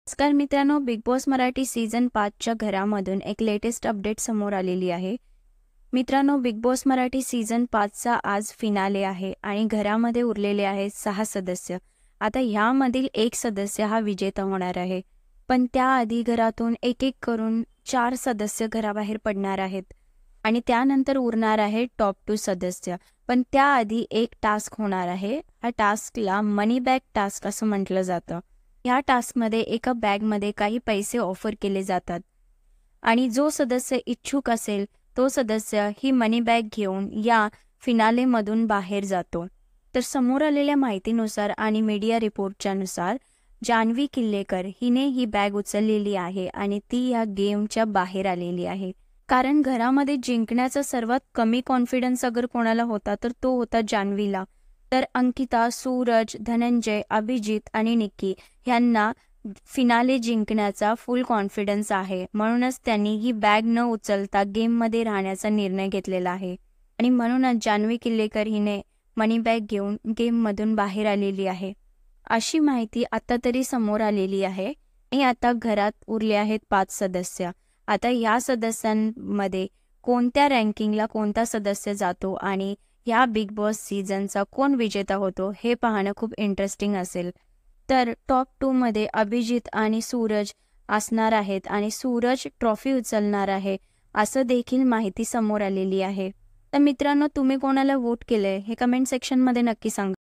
नमस्कार मित्रांनो, big boss Marathi season 5च्या घरामधून एक लेटेस्ट अपडेट समोर आलेली आहे. मित्रांनो, बिग बॉस मराठी सीझन 5चा आज फिनाले आहे आणि घरामध्ये उरलेले आहेत 6 सदस्य. आता ह्यामधील एक सदस्य हा विजेता होणार आहे. पण त्याआधी घरातून एक एक करून 4 सदस्य घराबाहेर पडणार आहेत आणि त्यानंतर उरणार आहे टॉप 2 सदस्य. पण त्याआधी एक टास्क होणार आहे. ह्या टास्कला मनी बॅग टास्क असं म्हटलं जातं. या टास्कमध्ये एका बॅगमध्ये काही पैसे ऑफर केले जातात आणि जो सदस्य इच्छुक असेल तो सदस्य ही मनी बॅग घेऊन या फिनालेमधून बाहेर जातो. तर समोर आलेल्या माहितीनुसार आणि मीडिया रिपोर्टच्यानुसार जान्हवी किल्लेकर हिने ही बॅग उचललेली आहे आणि ती या गेमच्या बाहेर आलेली आहे. कारण घरामध्ये जिंकण्याचा सर्वात कमी कॉन्फिडन्स अगर कोणाला होता तर तो होता जान्हवीला. तर अंकिता, सूरज, धनंजय, अभिजित आणि निक्की यांना फिनाले जिंकण्याचा फुल कॉन्फिडन्स आहे. म्हणूनच त्यांनी ही बॅग न उचलता गेममध्ये राहण्याचा निर्णय घेतलेला आहे आणि म्हणूनच जान्हवी किल्लेकर हिने मनी बॅग घेऊन गेममधून बाहेर आलेली आहे. अशी माहिती आता तरी समोर आलेली आहे आणि आता घरात उरले आहेत 5 सदस्य. आता या सदस्यांमध्ये कोणत्या रँकिंगला कोणता सदस्य जातो आणि या बिग बॉस सीझनचा कोण विजेता होतो हे पाहणं खूप इंटरेस्टिंग असेल. तर टॉप 2 मध्ये अभिजित आणि सूरज असणार आहेत आणि सूरज ट्रॉफी उचलणार आहे असं देखील माहिती समोर आलेली आहे. तर मित्रांनो, तुम्ही कोणाला वोट केलंय हे कमेंट सेक्शनमध्ये नक्की सांगा.